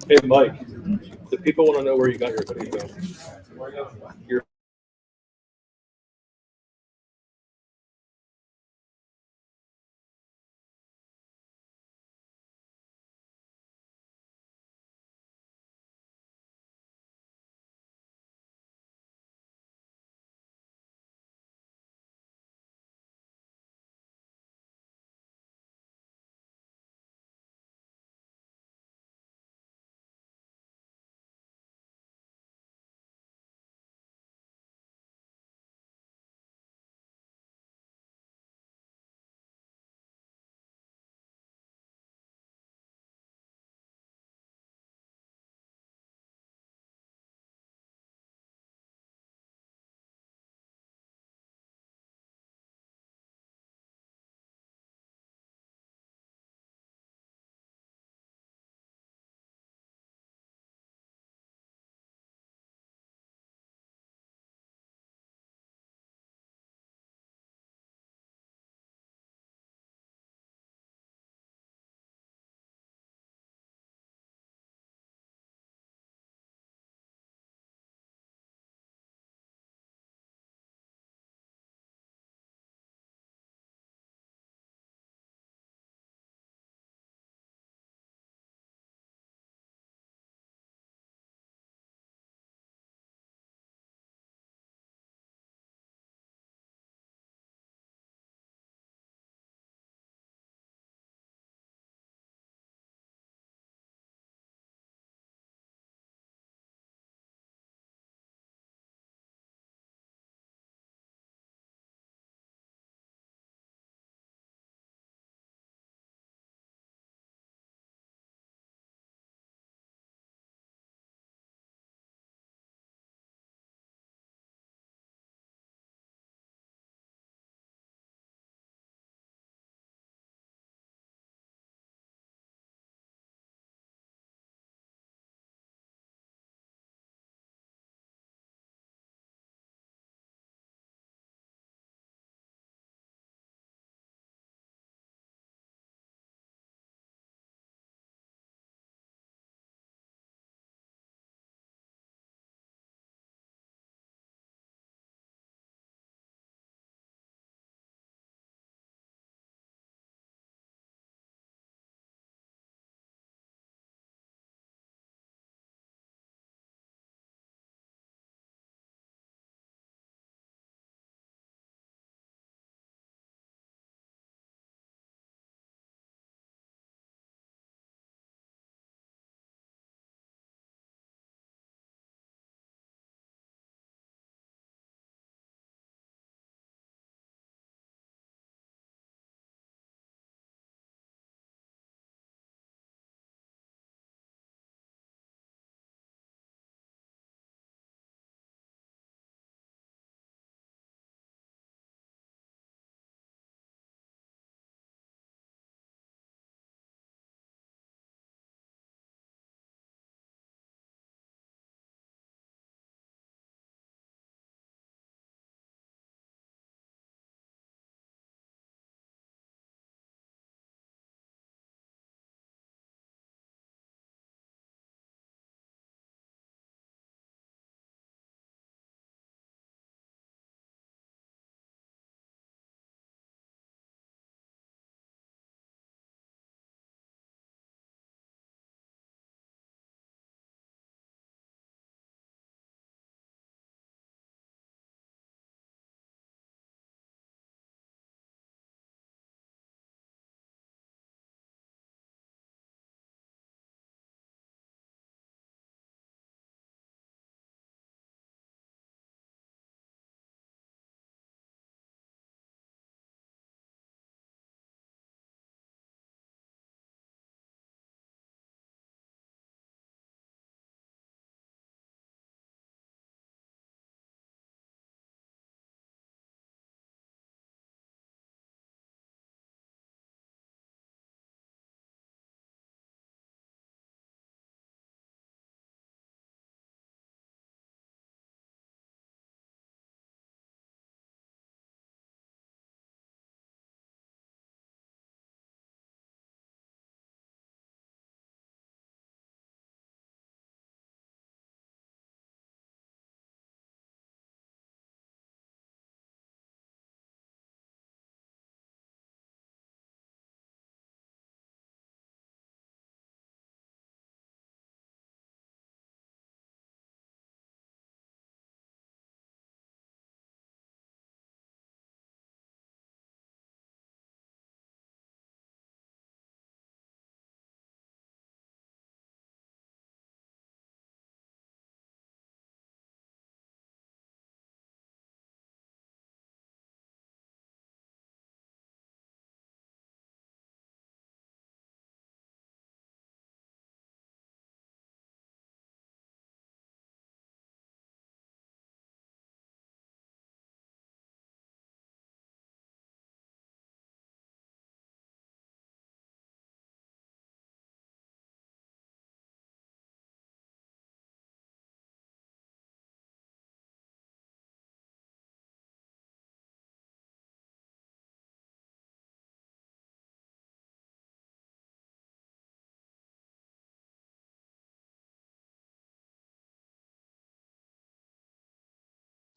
Hey, Mike, the people want to know where you got your hoodie from. Your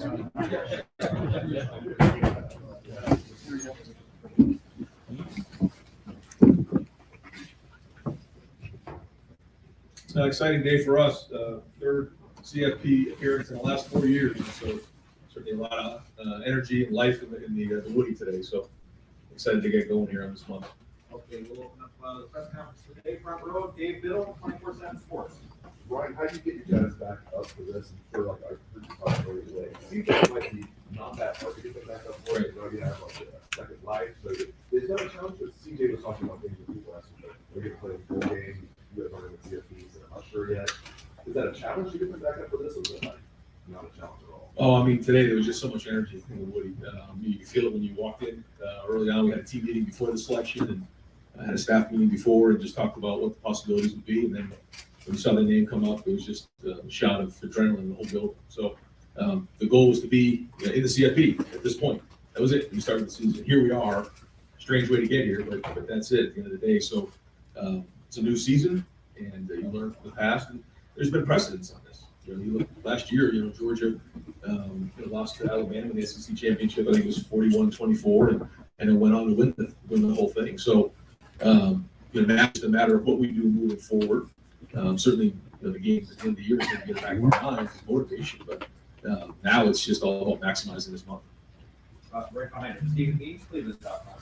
It's an exciting day for us. Third CFP appearance in the last 4 years. So certainly a lot of energy and life in the Woody today. So excited to get going here on this month. Okay, we'll open up the press conference today. Front row, Dave Biddle, 24/7 Sports. Brian, how do you get your guys back up for this and for like a pretty possibility way? It seems like it might be not that hard to get them back up for it. You know, you have like a second life. So is that a challenge? But CJ was talking about things with people last week. They're going to play a full game. You guys aren't in the CFPs, and I'm not sure yet. Is that a challenge to get them back up for this, or is it like not a challenge at all? Oh, I mean, today there was just so much energy in the Woody. You could feel it when you walked in early on. We had a team meeting before the selection and had a staff meeting before and just talked about what the possibilities would be. And then when you saw the name come up, it was just a shot of adrenaline in the whole building. So the goal was to be in the CFP at this point. That was it. We started the season. Here we are. Strange way to get here, but that's it at the end of the day. So it's a new season, and you learn from the past. And there's been precedence on this. You look last year, Georgia lost to Alabama in the SEC championship. I think it was 41-24, and then went on to win the whole thing. So now it's a matter of what we do moving forward. Certainly, the games at the end of the year is going to get back in our minds as motivation, but now it's just all about maximizing this month. Right behind him, Stephen Eads, Cleveland Stop.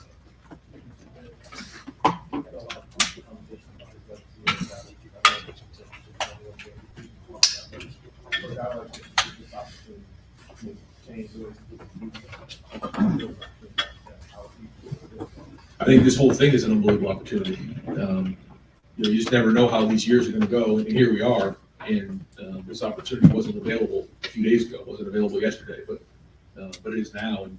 I think this whole thing is an unbelievable opportunity. You just never know how these years are going to go, and here we are. And this opportunity wasn't available a few days ago. It wasn't available yesterday, but it is now. And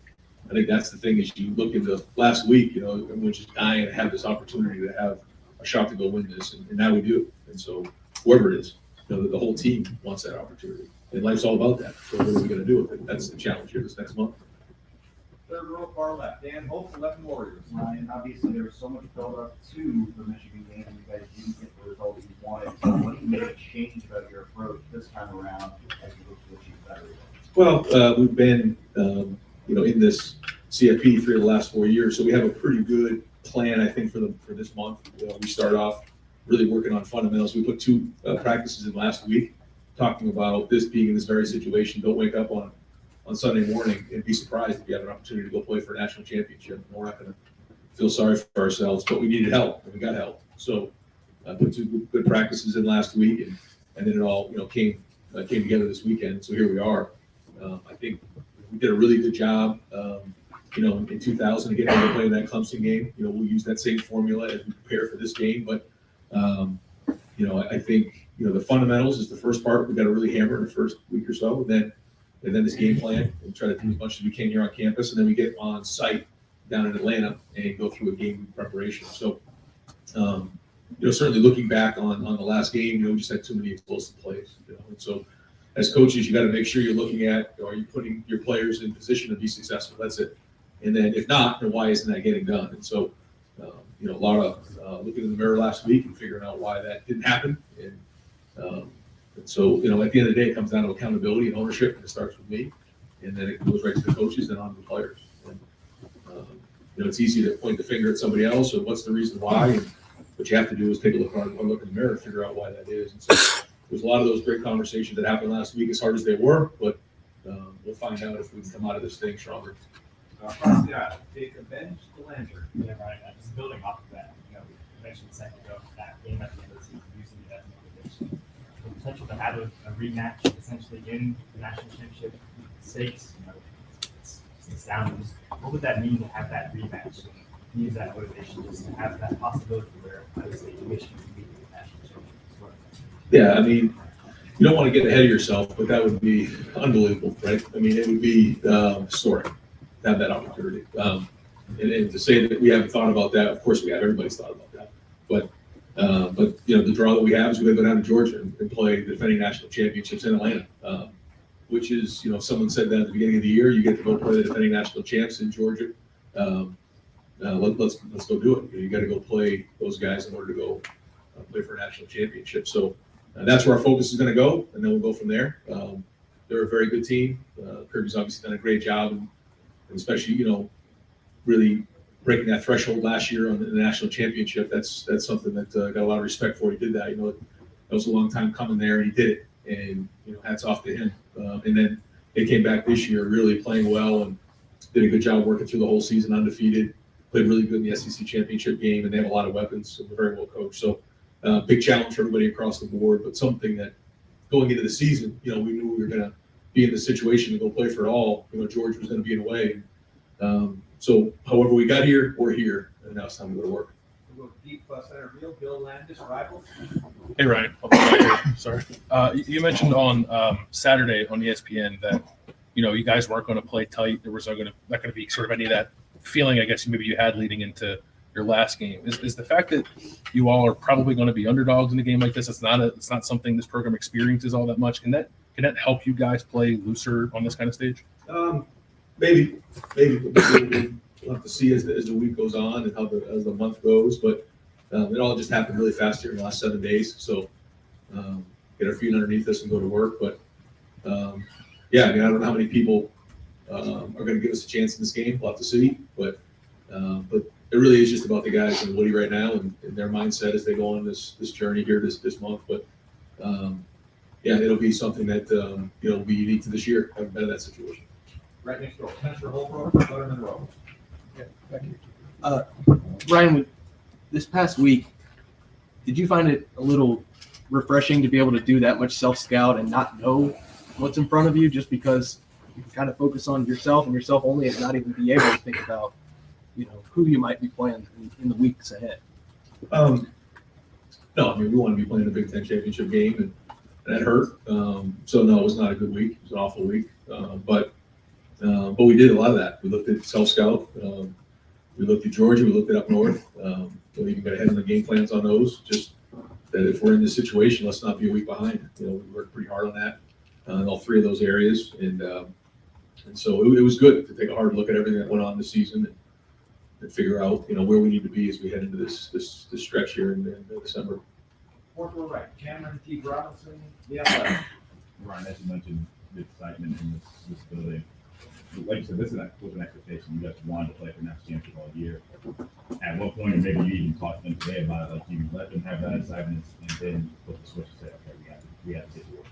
I think that's the thing is you look into last week, everyone's just dying to have this opportunity to have a shot to go win this, and now we do. And so whoever it is, the whole team wants that opportunity. And life's all about that. So what are we going to do with it? That's the challenge here this next month. Third row, far left, Dan Holt, 11 Warriors. Ryan, obviously there was so much build up to the Michigan game, and you guys didn't get the result that you wanted. So what do you make a change about your approach this time around as you look to achieve better results? Well, we've been, in this CFP 3 of the last 4 years, so we have a pretty good plan, I think, for this month. We start off really working on fundamentals. We put 2 practices in last week, talking about this being in this very situation. Don't wake up on Sunday morning and be surprised if you have an opportunity to go play for a national championship. We're not going to feel sorry for ourselves, but we needed help, and we got help. So I put 2 good practices in last week, and then it all came together this weekend. So here we are. I think we did a really good job. In 2000 to get ready to play in that Clemson game. We'll use that same formula as we prepare for this game. But I think the fundamentals is the first part. We got to really hammer in the first week or so, and then this game plan and try to do as much as we can here on campus, and then we get on site down in Atlanta and go through a game preparation. So, certainly looking back on the last game, we just had too many explosive plays. And so, as coaches, you got to make sure you're looking at, are you putting your players in position to be successful? That's it. And then if not, then why isn't that getting done? And so, a lot of looking in the mirror last week and figuring out why that didn't happen. And so, at the end of the day, it comes down to accountability and ownership, and it starts with me, and then it goes right to the coaches and on to the players. And, it's easy to point the finger at somebody else or what's the reason why. And what you have to do is take a look in the mirror and figure out why that is. And so there's a lot of those great conversations that happened last week, as hard as they were, but we'll find out if we can come out of this thing stronger. Take a bench to Lander. Yeah, right. Just building off of that, you mentioned a second ago that game at the end of the season, using it as motivation. The potential to have a rematch essentially in the national championship stakes, it's down. What would that mean to have that rematch? Use that motivation just to have that possibility where I would say Michigan can beat the national championship. Yeah, I mean, you don't want to get ahead of yourself, but that would be unbelievable, right? I mean, it would be historic to have that opportunity. And to say that we haven't thought about that, of course we have. Everybody's thought about that. But the draw that we have is we're going to go down to Georgia and play the defending national championships in Atlanta, which is, someone said that at the beginning of the year, you get to go play the defending national champs in Georgia. Let's go do it. You got to go play those guys in order to go play for a national championship. So that's where our focus is going to go, and then we'll go from there. they're a very good team. Kirby's obviously done a great job, and especially, really breaking that threshold last year on the national championship. That's something that got a lot of respect for. He did that. That was a long time coming there, and he did it. And hats off to him. And then they came back this year, really playing well, and did a good job working through the whole season, undefeated. Played really good in the SEC championship game, and they have a lot of weapons, and they're very well coached. So big challenge for everybody across the board, but something that going into the season, we knew we were going to be in the situation to go play for it all. George was going to be in a way. So however we got here, we're here, and now it's time to go to work. We'll go deep center field, Bill Landis, Rivals. Hey, Ryan. I'll be right here. Sorry. You mentioned on Saturday on ESPN that, you guys weren't going to play tight. There was not going to be sort of any of that feeling, I guess, maybe you had leading into your last game. Is the fact that you all are probably going to be underdogs in a game like this, it's not something this program experiences all that much. Can that help you guys play looser on this kind of stage? Maybe. We'll have to see as the week goes on and as the month goes. But it all just happened really fast here in the last 7 days. So get our feet underneath us and go to work. But I don't know how many people are going to give us a chance in this game. We'll have to see. But it really is just about the guys in Woody right now and their mindset as they go on this journey here this month. But it'll be something that will be unique to this year. Haven't been in that situation. Right next door, Spencer Holbrook, Butler Monroe. Ryan, this past week, did you find it a little refreshing to be able to do that much self-scout and not know what's in front of you, just because you can kind of focus on yourself and yourself only and not even be able to think about, who you might be playing in the weeks ahead? No, we want to be playing a Big Ten championship game, and that hurt. So no, it was not a good week. It was an awful week. But we did a lot of that. We looked at self-scout. We looked at Georgia. We looked at up north. We even got ahead on the game plans on those. Just that if we're in this situation, let's not be a week behind. We worked pretty hard on that in all three of those areas, and so it was good to take a hard look at everything that went on this season and figure out where we need to be as we head into this stretch here in December. Fourth row right, Cameron T. Robinson, the athletic. Ryan, as you mentioned, the excitement in this building. Like you said, this was an expectation. You guys wanted to play for next championship all year. At what point, or maybe you even talked to them today about it, like you let them have that excitement and then flip the switch and say, okay, we have to get to work.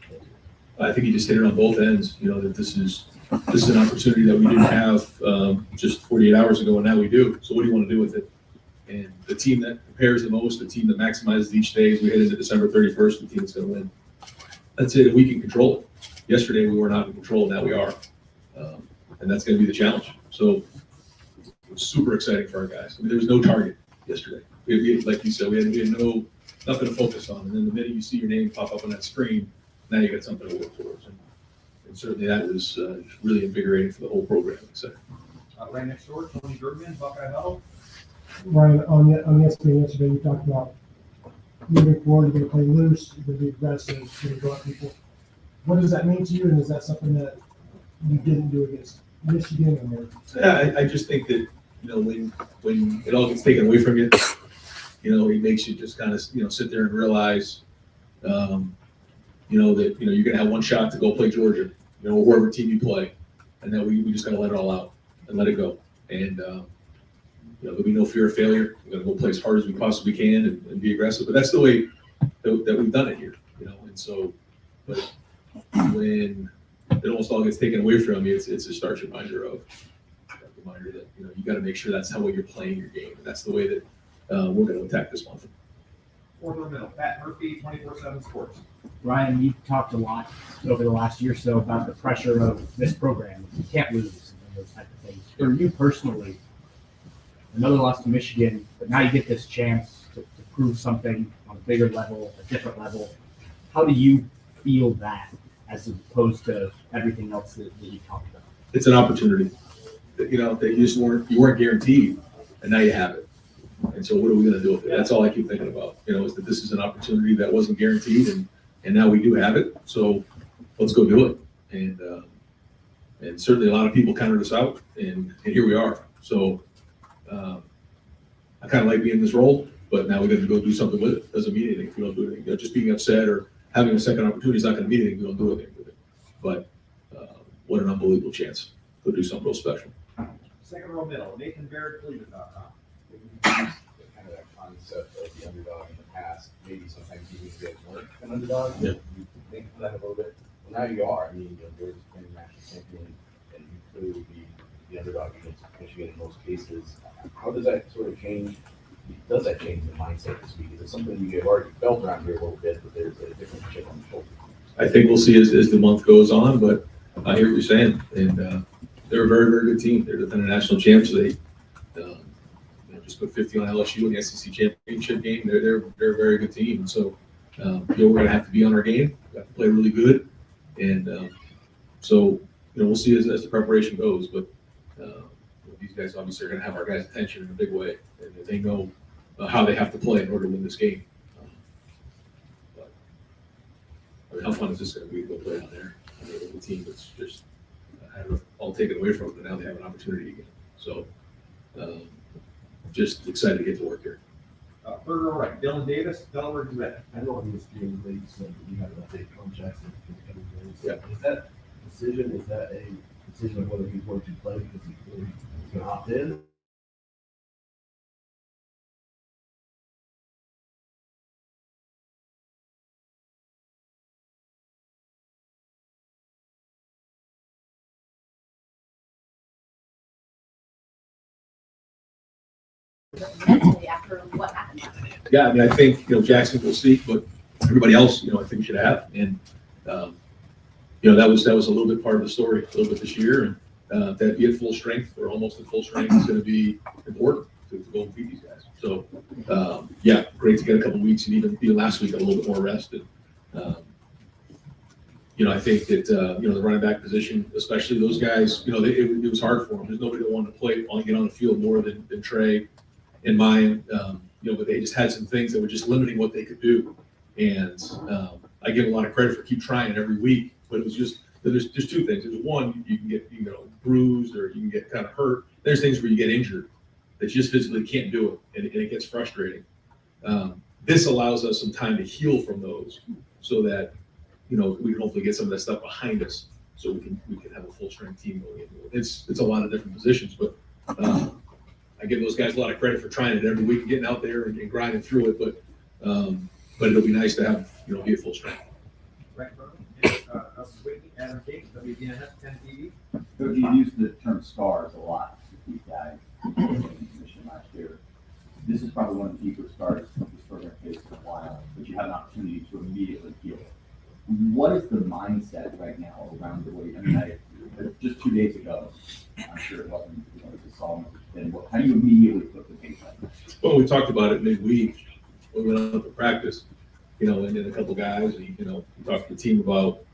I think you just hit it on both ends. That this is an opportunity that we didn't have just 48 hours ago, and now we do. So what do you want to do with it? And the team that prepares the most, the team that maximizes each day as we head into December 31st, the team that's going to win. That's it. We can control it. Yesterday we were not in control, now we are. And that's going to be the challenge. So it was super exciting for our guys. There was no target yesterday. We had, like you said, we had nothing to focus on. And then the minute you see your name pop up on that screen, now you got something to work towards. And certainly that was really invigorating for the whole program. Right next door, Tony Bergman, Buckeye Huddle. Ryan, on ESPN yesterday, you talked about moving forward, you're going to play loose, you're going to be aggressive, you're going to go at people. What does that mean to you, and is that something that you didn't do against Michigan? Yeah, I just think that, when it all gets taken away from you, it makes you just kind of, sit there and realize, that, you're going to have one shot to go play Georgia, or whoever team you play, and that we just got to let it all out and let it go. And, there'll be no fear of failure. We're going to go play as hard as we possibly can and be aggressive. But that's the way that we've done it here, And so, but when it almost all gets taken away from you, it's a stark reminder that you got to make sure that's how you're playing your game. And that's the way that we're going to attack this month. Fourth row middle, Pat Murphy, 24/7 Sports. Ryan, you've talked a lot over the last year or so about the pressure of this program. You can't lose and those type of things. For you personally, another loss to Michigan, but now you get this chance to prove something on a bigger level, a different level. How do you feel that as opposed to everything else that you talked about? It's an opportunity. That you weren't guaranteed, and now you have it. And so what are we going to do with it? That's all I keep thinking about, is that this is an opportunity that wasn't guaranteed, and now we do have it. So let's go do it. And certainly a lot of people counted us out, and here we are. So I kind of like being in this role, but now we got to go do something with it. Doesn't mean anything if we don't do anything. Just being upset or having a second opportunity is not going to mean anything if we don't do anything with it. But what an unbelievable chance. Could do something real special. Second row middle, Nathan Barrett, Cleveland.com. Kind of that concept of the underdog in the past, maybe sometimes you get weren't an underdog. Yeah. You think of that a little bit. Well, now you are. I mean, there's been a national champion, and you clearly would be the underdog against Michigan in most cases. How does that sort of change? Does that change the mindset this week? Is it something you have already felt around here a little bit, but there's a different chip on the shoulder? I think we'll see as the month goes on, but I hear what you're saying. And they're a very, very good team. They're defending national champs. They just put 50 on LSU in the SEC championship game. They're a very good team. And so, we're going to have to be on our game. We have to play really good. And so, we'll see as the preparation goes. But these guys obviously are going to have our guys' attention in a big way. And they know how they have to play in order to win this game. But, I mean, how fun is this going to be to go play out there? I mean, with a team that's just had it all taken away from them, but now they have an opportunity again. So, just excited to get to work here. Third row right, Dylan Davis, Delaware Gazette. I know he was being late, so you have to update contracts in the coming days. Yeah. Is that a decision of whether he's going to play because he's going to opt in? Mentally after what happened last week. Yeah, I mean, I think, Jackson will speak, but everybody else, I think should have. And, that was a little bit part of the story, a little bit this year. And that be at full strength or almost at full strength is going to be important to go and beat these guys. So, yeah, great to get a couple of weeks and even last week a little bit more rest. And, I think that, the running back position, especially those guys, it was hard for them. There's nobody that wanted to play, get on the field more than Trey and mine, but they just had some things that were just limiting what they could do. And I give them a lot of credit for keep trying it every week, but it was just, there's two things. There's one, you can get, bruised or you can get kind of hurt. There's things where you get injured that you just physically can't do it, and it gets frustrating. This allows us some time to heal from those so that, we can hopefully get some of that stuff behind us so we can have a full strength team going into it. It's a lot of different positions, but I give those guys a lot of credit for trying it every week and getting out there and grinding through it. But it'll be nice to have, be at full strength. Right row, Whitney, Adam Gates, WDNS 10 TV. Coach, you used the term scars a lot to keep guys in the commission last year. This is probably one of the deeper scars this program faced in a while, but you have an opportunity to immediately heal it. What is the mindset right now around the way? Just 2 days ago, I'm sure it wasn't, it's a solemn thing. How do you immediately put the pace on this? Well, we talked about it midweek when we went out to practice, and then a couple guys, and, we talked to the team about,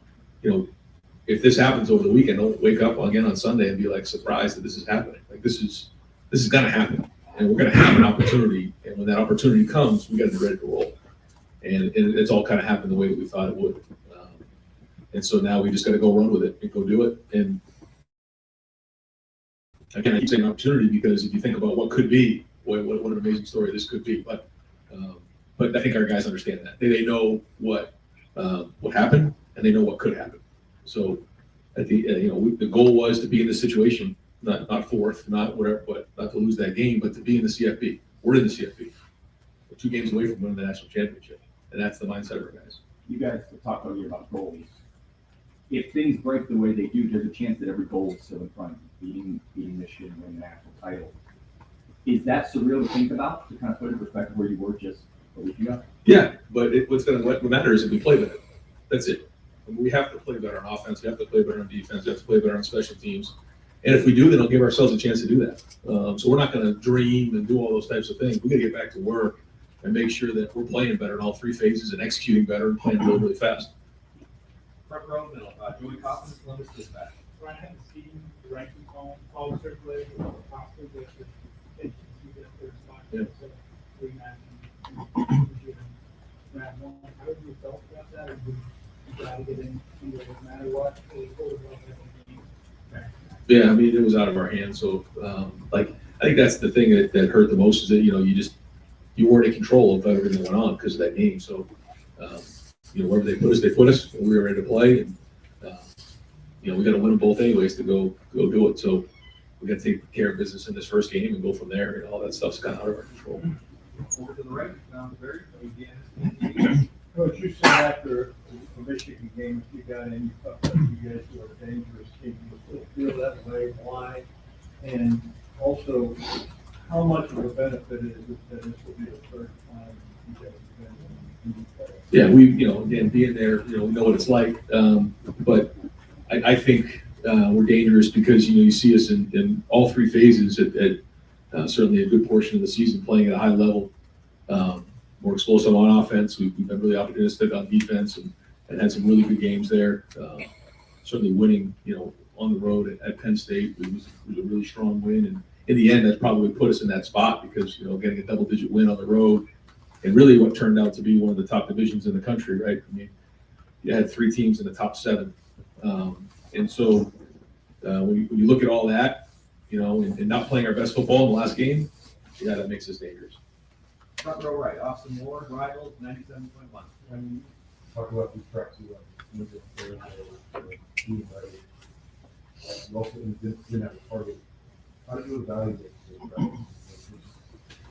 if this happens over the weekend, don't wake up again on Sunday and be like surprised that this is happening. Like this is going to happen, and we're going to have an opportunity. And when that opportunity comes, we got to be ready to roll. And it's all kind of happened the way that we thought it would. And so now we just got to go run with it and go do it. And again, I keep saying opportunity because if you think about what could be, boy, what an amazing story this could be. But I think our guys understand that. They know what happened and they know what could happen. So at the goal was to be in this situation, not fourth, not whatever, but not to lose that game, but to be in the CFP. We're in the CFP. We're 2 games away from winning the national championship, and that's the mindset of our guys. You guys have talked earlier about goals. If things break the way they do, there's a chance that every goal is still in front of you, beating Michigan, winning the national title. Is that surreal to think about, to kind of put in perspective where you were just a week ago? Yeah, but what matters is if we play better. That's it. We have to play better on offense. We have to play better on defense. We have to play better on special teams. And if we do, then it'll give ourselves a chance to do that. So we're not going to dream and do all those types of things. We got to get back to work and make sure that we're playing better in all 3 phases and executing better and playing really, really fast. Front row middle, Joey Coffin, Columbus Dispatch. Ryan, I haven't seen the ranking call circulated or possibly with the you get a third spot. Yeah. So 3 matches, round 1. How have you felt about that? Or did you try to get in, no matter what, Yeah, I mean, it was out of our hands. So, I think that's the thing that hurt the most is that, you weren't in control of everything that went on because of that game. So, wherever they put us, and we were ready to play. And we got to win them both anyways to go do it. So we got to take care of business in this first game and go from there. And all that stuff's kind of out of our control. Over to the right, down to Barry, again. Coach, you said after the Michigan game, if you got in, you thought that you guys were a dangerous team. You still feel that way? Why? And also, how much of a benefit is it that this will be the third time you guys have been in the playoffs? Yeah, we, again, being there, we know what it's like. But I think we're dangerous because, you see us in all three phases at certainly a good portion of the season playing at a high level. More explosive on offense. We've been really opportunistic on defense and had some really good games there. Certainly winning, on the road at Penn State was a really strong win. And in the end, that probably put us in that spot because, getting a double-digit win on the road and really what turned out to be one of the top divisions in the country, right? I mean, you had 3 teams in the top 7. And so when you look at all that, and not playing our best football in the last game, yeah, that makes us dangerous. Front row right, Austin Moore, Rivals, 97.1. When you talk about these practices, team ready, you also didn't have a target. How did you evaluate those practices?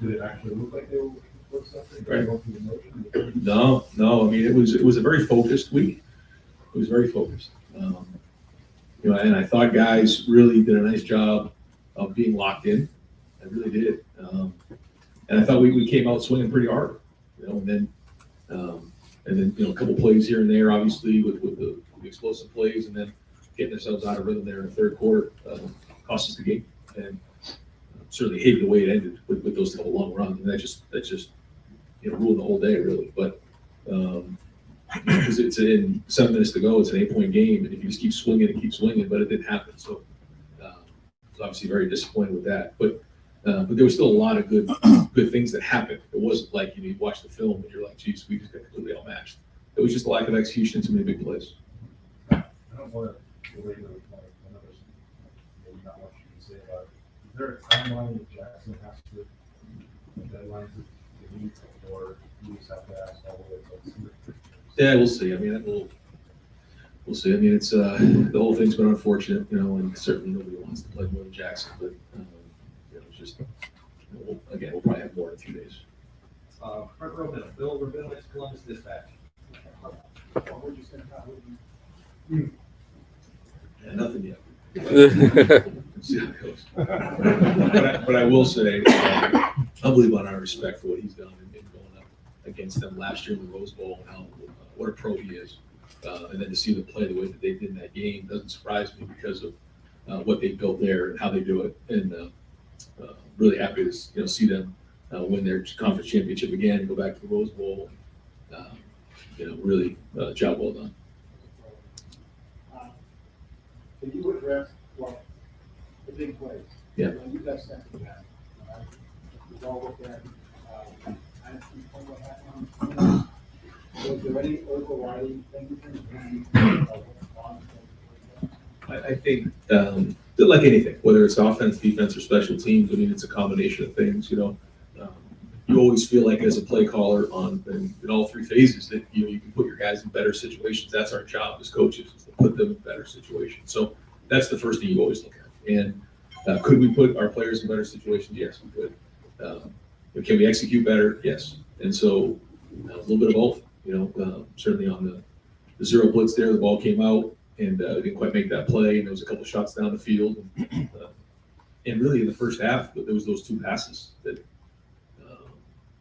Did it actually look like they were something? Right. Going through the motion? No. I mean, it was a very focused week. It was very focused. And I thought guys really did a nice job of being locked in. I really did. And I thought we came out swinging pretty hard, and then a couple plays here and there, obviously with the explosive plays, and then getting ourselves out of rhythm there in the third quarter cost us the game. And certainly hated the way it ended with those couple long runs, and that just ruined the whole day really. But because it's in 7 minutes to go, it's an 8-point game, and if you just keep swinging, but it didn't happen. So I was obviously very disappointed with that. But there was still a lot of good things that happened. It wasn't like you watch the film and you're like, geez, we just got completely outmatched. It was just a lack of execution in too many big plays. I don't want to relate to another, maybe not much you can say about it. Is there a timeline that Jackson has to, a deadline to meet, or you just have to ask all the way to? Yeah, we'll see. I mean, we'll see. I mean, it's the whole thing's been unfortunate, and certainly nobody wants to play more than Jackson, but it's just we'll probably have more in a few days. Front row middle, Bill Rabinowitz, Columbus Dispatch. What would you say about Yeah, nothing yet. Let's see how it goes. But I will say, unbelievable on our respect for what he's done in going up against them last year in the Rose Bowl, and how what a pro he is. And then to see them play the way that they did in that game doesn't surprise me because of what they built there and how they do it. And really happy to see them win their conference championship again and go back to the Rose Bowl. Really job well done. Can you address, the big plays? Yeah. You guys sent me that. We've all looked at, what happened. Was there any overriding thing? I think like anything, whether it's offense, defense, or special teams, I mean, it's a combination of things. You always feel like as a play caller in all 3 phases that you can put your guys in better situations. That's our job as coaches, is to put them in better situations. So that's the first thing you always look at. And could we put our players in better situations? Yes, we could. Can we execute better? Yes. And so a little bit of both. Certainly on the zero blitz there, the ball came out and didn't quite make that play. And there was a couple of shots down the field. And really in the first half, there was those 2 passes that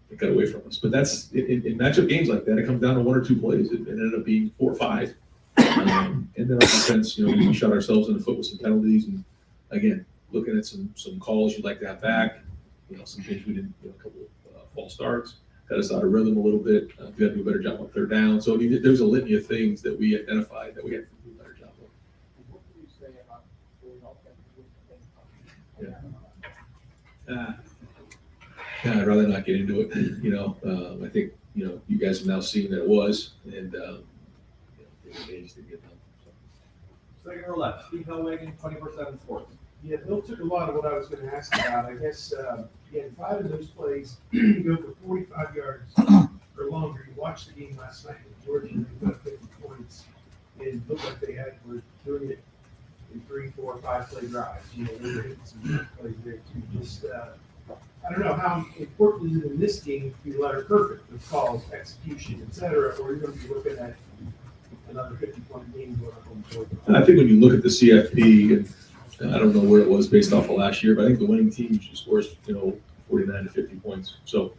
it got away from us. But that's in matchup games like that, it comes down to 1 or 2 plays. It ended up being 4 or 5. And then on defense, we shot ourselves in the foot with some penalties. And again, looking at some calls you'd like to have back. Some things we didn't, a couple of false starts, got us out of rhythm a little bit. We had to do a better job on 3rd down. So I mean, there's a litany of things that we identified that we had to do a better job of. What do you say about doing offense? I'd rather not get into it. I think, you guys have now seen that it was, and they just didn't get done. So. Second row left, Steve Hellwagon, 24/7 Sports. Yeah, Bill took a lot of what I was going to ask about. I guess he had 5 of those plays go for 45 yards or longer. You watched the game last night with Georgia, and they got 50 points. And it looked like they were doing it do 3, 4, 5 play drives, you know, we're hitting some big plays there too. Just, I don't know how important is it in this game to be letter perfect with calls, execution, et cetera, or you're going to be looking at another 50-point game going up on the board. I think when you look at the CFP, and I don't know where it was based off of last year, but I think the winning team usually scores, 49 to 50 points. So,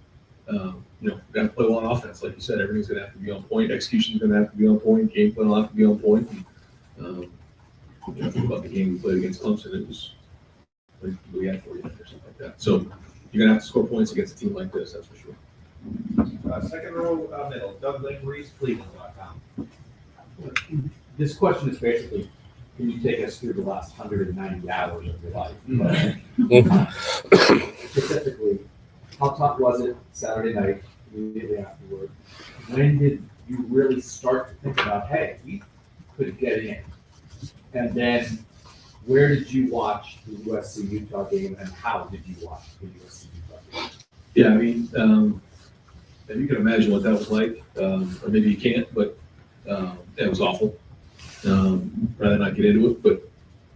got to play well on offense. Like you said, everything's going to have to be on point. Execution's going to have to be on point. Game plan will have to be on point. Think about the game we played against Clemson. It was, we had 49 or something like that. So, you're going to have to score points against a team like this, that's for sure. Second row, middle, Doug Lynn, Reese, Cleveland.com. This question is basically, can you take us through the last 190 hours of your life? Specifically, how tough was it Saturday night, immediately afterward? When did you really start to think about, hey, we could get in? And then where did you watch the USC-Utah game, and how did you watch the USC-Utah game? Yeah, I mean, and you can imagine what that was like, or maybe you can't, but it was awful. Rather not get into it, but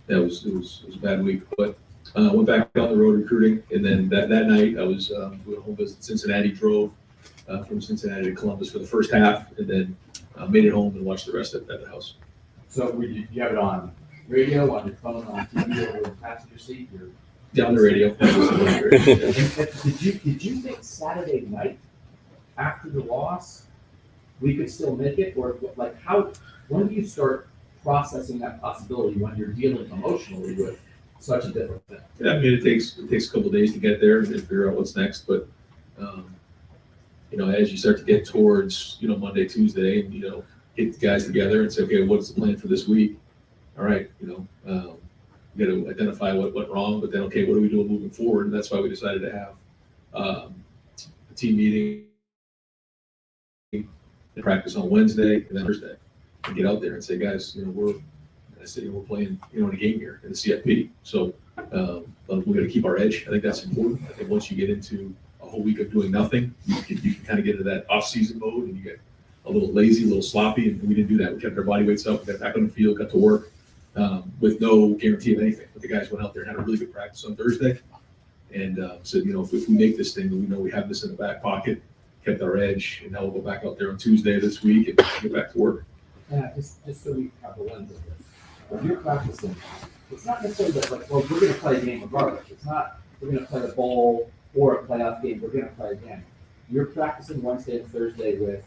it was a bad week. But I went back on the road recruiting, and then that night I was doing a home visit in Cincinnati, drove from Cincinnati to Columbus for the first half, and then made it home and watched the rest of it at the house. So did you have it on radio, on your phone, on TV, or in the passenger seat? Yeah, on the radio. Did you think Saturday night after the loss we could still make it, or like when do you start processing that possibility when you're dealing emotionally with such a different thing? Yeah, I mean, it takes a couple of days to get there and figure out what's next, but as you start to get towards Monday, Tuesday, and get the guys together and say, okay, what's the plan for this week? All right, we got to identify what went wrong, but then okay, what are we doing moving forward? And that's why we decided to have a team meeting and practice on Wednesday and then Thursday, and get out there and say, guys, we're playing in a game here in the CFP, so we got to keep our edge. I think that's important. I think once you get into a whole week of doing nothing, you can kind of get into that off-season mode, and you get a little lazy, a little sloppy, and we didn't do that. We kept our body weights up, we got back on the field, got to work with no guarantee of anything. But the guys went out there and had a really good practice on Thursday, and said, if we make this thing, then we know we have this in the back pocket, kept our edge, and now we'll go back out there on Tuesday this week and get back to work. Just so we have the lens of this. When you're practicing, it's not necessarily that like, well, we're going to play a game regardless. It's not we're going to play a bowl or a playoff game. We're going to play a game. You're practicing Wednesday and Thursday with.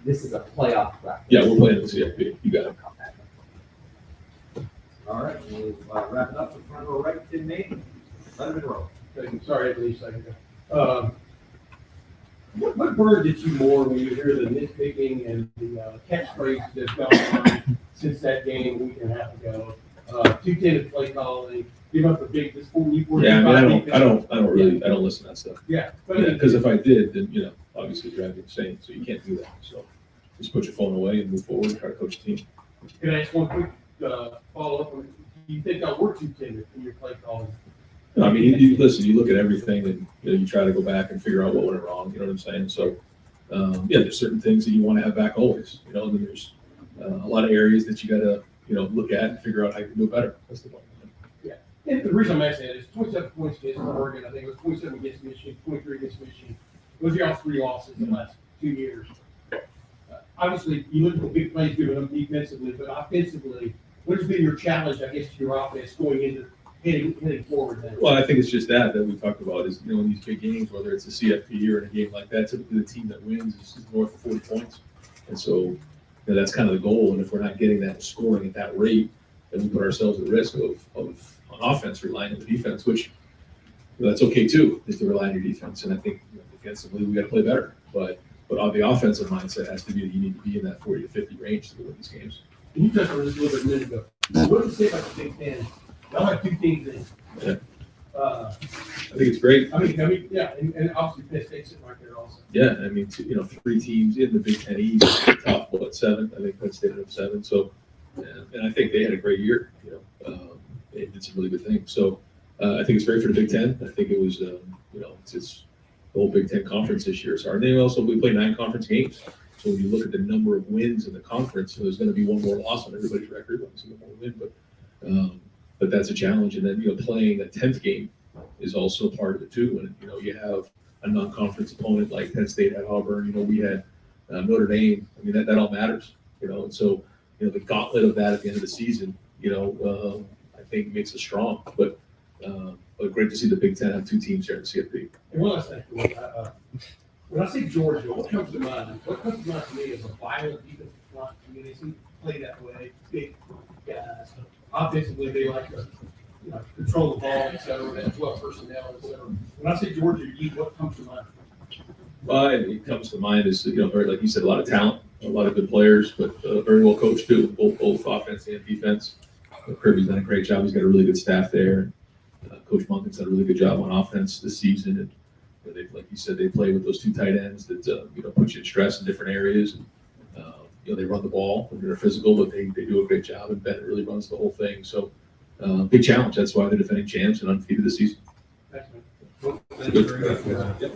This is a playoff practice. Yeah, we're playing the CFP. You got it. All right, we'll wrap it up in front row right, Tim Nate, Letterman row. Sorry, at least I can. What burned at you more when you hear the nitpicking and the catchphrase that's gone on since that game a week and a half ago? 2-10 play calling, give up the big, this 40. Yeah, I mean, I don't listen to that stuff. Yeah. Because if I did, then, obviously drive you insane, so you can't do that. So just put your phone away and move forward and try to coach the team. Can I ask one quick follow-up? Do you think I were too tender in your play calling? No, I mean, you listen, you look at everything and, you try to go back and figure out what went wrong, you know what I'm saying? So, there's certain things that you want to have back always, and then there's a lot of areas that you got to, look at and figure out how you can do it better. That's the point. Yeah. And the reason I'm asking that is 27 points against Oregon. I think it was 27 against Michigan, 23 against Michigan. Those are all 3 losses in the last 2 years. Obviously, you look at the big plays given them defensively, but offensively, what has been your challenge, I guess, to your offense going into heading forward then? Well, I think it's just that we talked about is, in these big games, whether it's a CFP or in a game like that, typically the team that wins is north of 40 points. And so, that's kind of the goal. And if we're not getting that scoring at that rate, then we put ourselves at risk of on offense relying on the defense, which that's okay too, is to rely on your defense. And I think defensively we got to play better. But on the offensive mindset has to be that you need to be in that 40 to 50 range to win these games. And you touched on this a little bit a minute ago. What do you say about the Big Ten? Y'all have 2 teams in. Yeah. I think it's great. I mean, yeah, and obviously Penn State's sitting right there also. Yeah, I mean, 3 teams in the Big Ten East, top 7. I think Penn State had 7. So, and I think they had a great year. They did some really good things. So, I think it's great for the Big Ten. I think it was, it's the whole Big Ten conference this year. So, we play 9 conference games. So when you look at the number of wins in the conference, there's going to be one more loss on everybody's record. Obviously, one more win, but But that's a challenge. And then, playing a 10th game is also part of it too. And, you have a non-conference opponent like Penn State at Auburn, we had Notre Dame. I mean, that all matters, and so, the gauntlet of that at the end of the season, I think makes us strong. But great to see the Big Ten have 2 teams here in the CFP. And one last thing, when I say Georgia, what comes to mind? What comes to mind to me is a violent defensive front. I mean, they seem to play that way, big guys. Offensively, they like to, control the ball, et cetera, as well personnel, et cetera. When I say Georgia, what comes to mind? Well, it comes to mind is, very, like you said, a lot of talent, a lot of good players, but very well coached too, both offense and defense. Kirby's done a great job. He's got a really good staff there. Coach Monken's done a really good job on offense this season. And they, like you said, they play with those 2 tight ends that put you in stress in different areas. And, they run the ball when they're physical, but they do a great job. And Bennett really runs the whole thing. So big challenge. That's why they're defending champs and undefeated this season. Thank you very much. Yep.